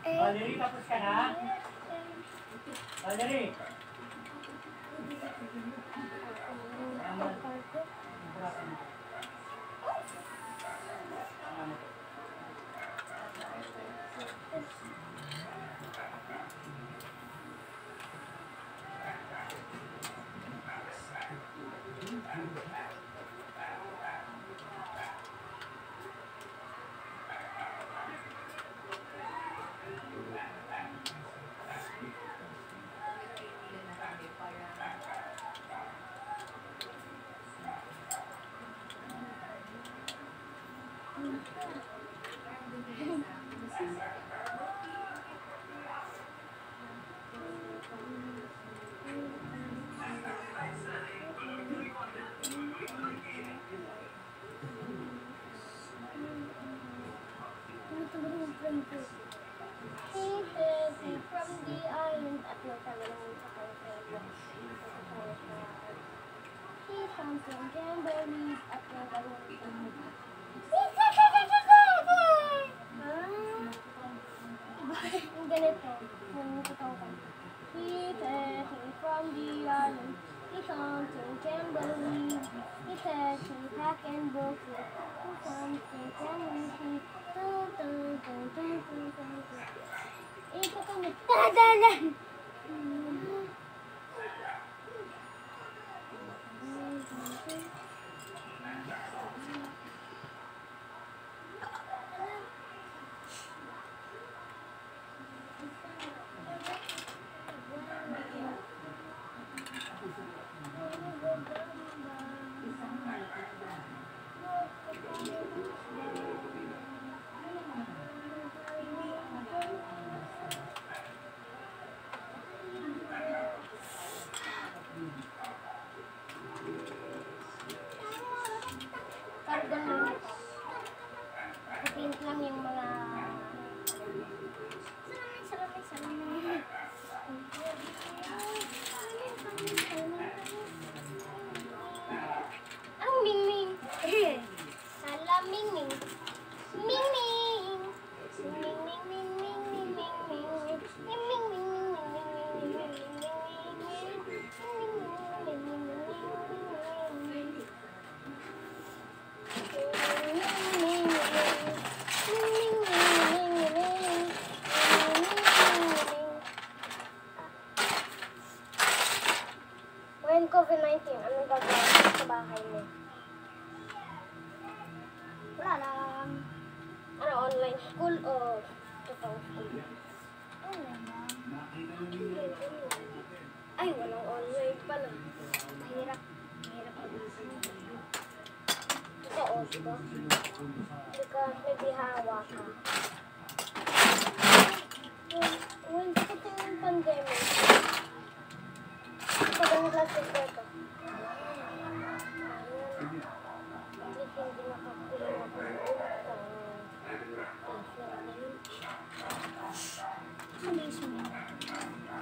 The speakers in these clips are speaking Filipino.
Valerie, tapos ka na? Valerie! When COVID-19, anong gagawin sa bahay mo? Wala lang. Ano, online school o totoong school? Online lang. Ay, walang online pala. Mahirap. Mahirap. Totoo, diba? May bihawa ka. When ito yung pandemic, pagano classes ko ito. Hindi nakakulang ako sa basement.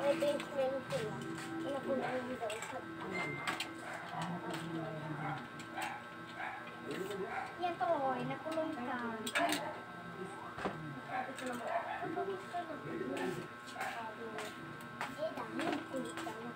May basement sila. Nakulang yung daw sa yan to, nakulong ka. Sabi ko naman, nagawin ka na. Dami, kulit ka na.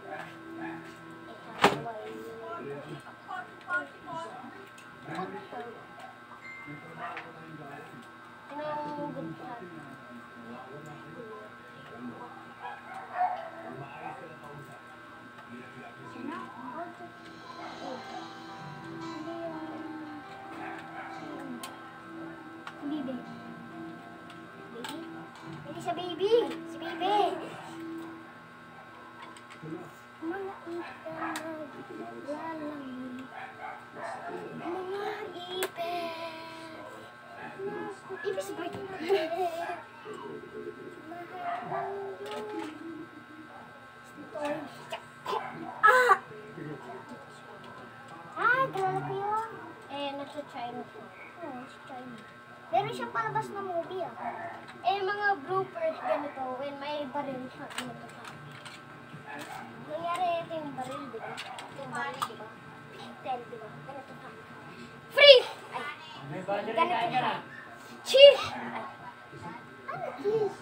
Si baby! Si baby! Mga ikan naglalangoy. Mga ipis. Ipis ba ito? Kilala ko yun. Nasa China siya. Oo, sa China. Meron siyang palabas na movie mga bloopers ganito when may baril siya ganito pa. Nangyari ito yung baril, di ba? Yung baril, di ba? Tel, di ba? Ganito pa. Freeze! Ay! Ganito pa. Cheese! Ay! Ano cheese?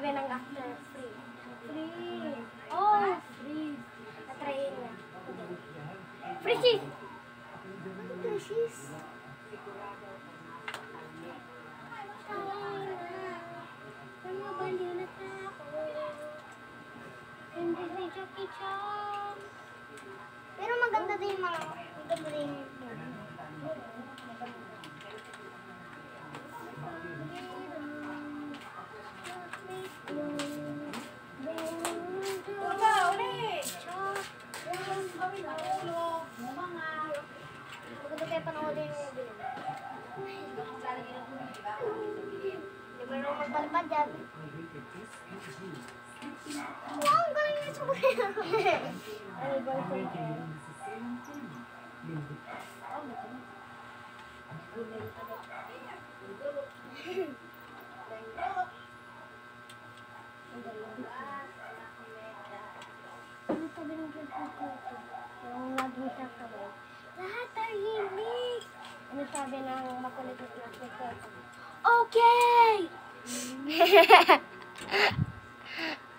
sabi ng actor, free. Free. Oh, free. Natrayin niya. Free cheese. Ano free cheese? Baliw na tao. Hindi si Jackie Chan. Pero maganda din yung mga, maganda din yung maganda kayo panoodin yung movie. Hindi mo naman magpalipad dyan. Wow, ang galing yung sabukin. Ano ba ito? Ano sabi ng classmate ko ito? Yung laging siya sabay. Lahat tahimik! Ano sabi ng makulit na classmate ko ito? Okay!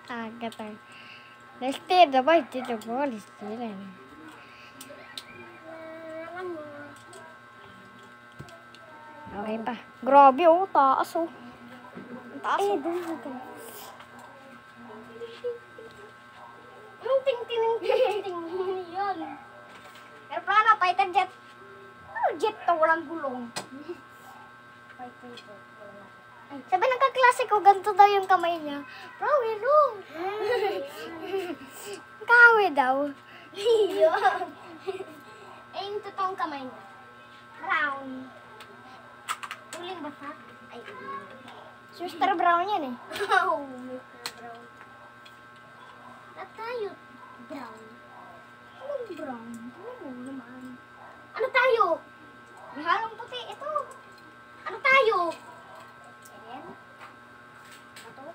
Agad tayo. Leste, dapat dito po. Leste lang. Okay pa. Grabe oh, taas oh. Ang taas oh. Doon ka. Anong ting-ting-ting-ting yun? Aeroplano, fighter jet. Ano jet to? Walang gulong. Fighter jet. Ay, sabi ng kaklase ko, ganito daw yung kamay niya. Bro, hello. Kawe daw. Yun. Eh, yung totoong kamay niya. Brown. Uling basa? Ay, Si Mr. Brown yan eh. oh, Mr. Brown. At tayo, brown. Anong brown? Ano naman? Ano tayo? May halong puti. Ito. Ano tayo? Ayan. Ito.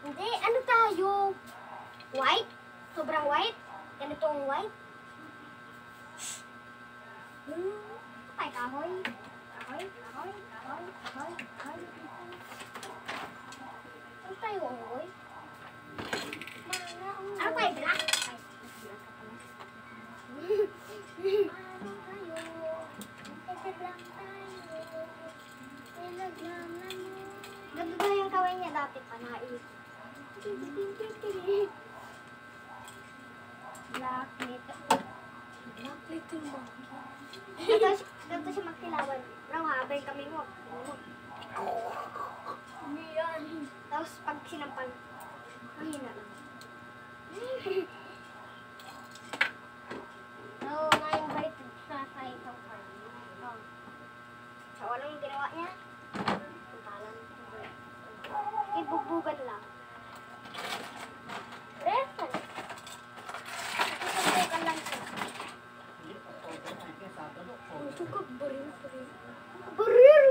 Hindi, ano tayo? White? Sobrang white? Ganitong white? Ay, kahoy. Kahoy, kahoy, kahoy, kahoy, kahoy. Ano tayo, Ongoy? Ano tayo, black? Ay, black ka pala. Ano tayo? Nagkaglang tayo. Nilaglaman mo. Ganito daw yung kaway niya dati pa, nais. Black little. Black little monkey. Ganito siya magkilawan. Bro, habay kami mo. Yan. Tapos pag sinampal, mahina lang. So, na-invited siya sa isang party. Oh. So, anong ginawa niya? Puntalan. Ibugbugan lang. Reference. Ibugbugan lang siya. Sukot ba rin? Baril!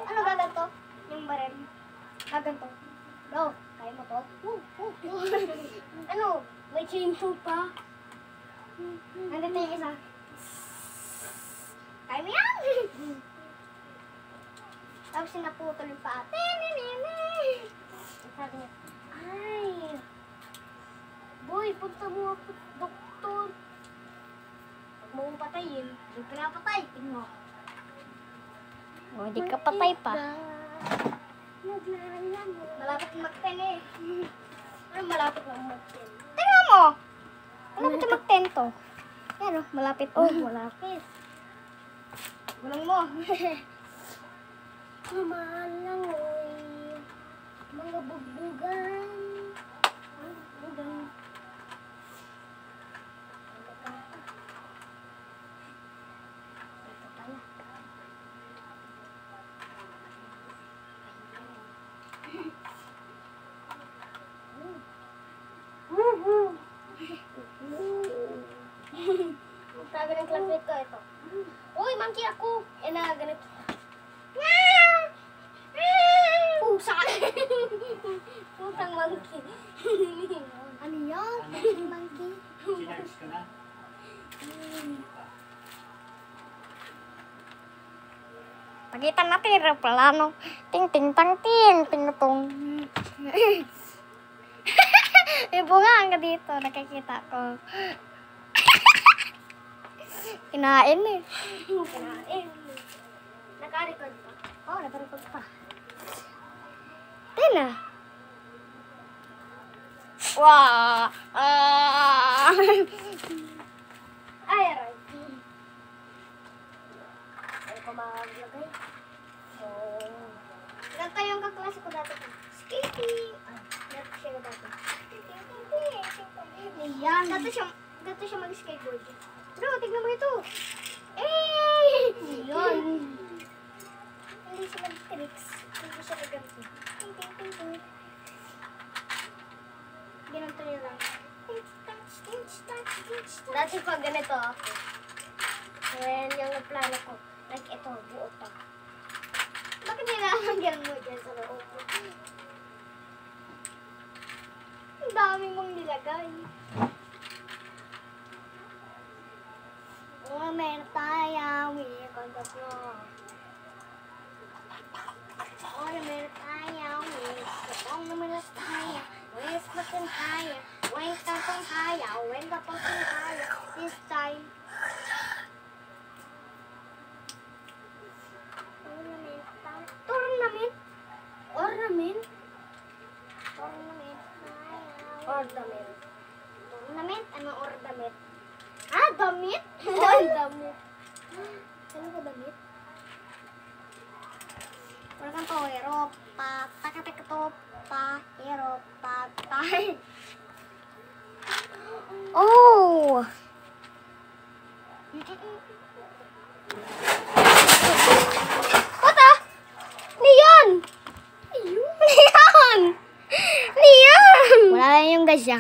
Ano gaganto? Yung baril. Gaganto. Bro, kaya mo to? Ano? May chainsaw pa? Nandito yung isa. Kaya mo yan! Tapos sinaputol yung paa. Sabi niya, ay, boy, punta mo ako, doktor. Huwag mo kong patayin. Yung pinapatay. Tingnan mo. O, di ka patay pa. Malapit mag-10 eh. Ano malapit na mag-10? Tingnan mo! Malapit na mag-10 to. Yan o, malapit. Oh, malapit. Gulong mo. Mahal lang, oy. Mga bugbugan. Bugbugan. Ito pala. Sabi ng classmate ko, ito. Uy, monkey ako! Eh na, ganito. Pusa! Pusang monkey. Ano yan? Monkey? Sinarge ka na? Pagitan natin yung plano. Ting, ting, tang, ting, ting, tong. May bunga ka dito, nakikita ko. Kinain eh. Kinain. Naka-record pa. Oh, naka-record pa. Tina. Wow! Ay, aray. Ay, ko maglagay. So, ganito yung kaklase ko dati. Skating. Ay, ganito siya dati. Yan. Ganito siya mag-skateboard. Bro, tignan mo ito. Eh! Yun. Hindi siya mag-tricks. Hindi siya mag-ganito. Ganito niya lang. Dati pag ganito ako. And yung plano ko, like ito, buo pa. Bakit nilalagyan mo dyan sa loob? Ang dami mong nilagay. Oh, meron tayo. We're on the floor. Oh, meron tayo. Meron tayo. Where's button higher? Where's the button higher? When the button higher? This time. Tournament? Ornament? Ornament. Ornament. Ornament? Ano ornament? Ah, damit? Damit. Ano ko damit? Wala kang to, hero, pa, takatek to, pa, hero, pa, ta. Oh! What Leon! Leon! Leon! Wala lang yung gasya.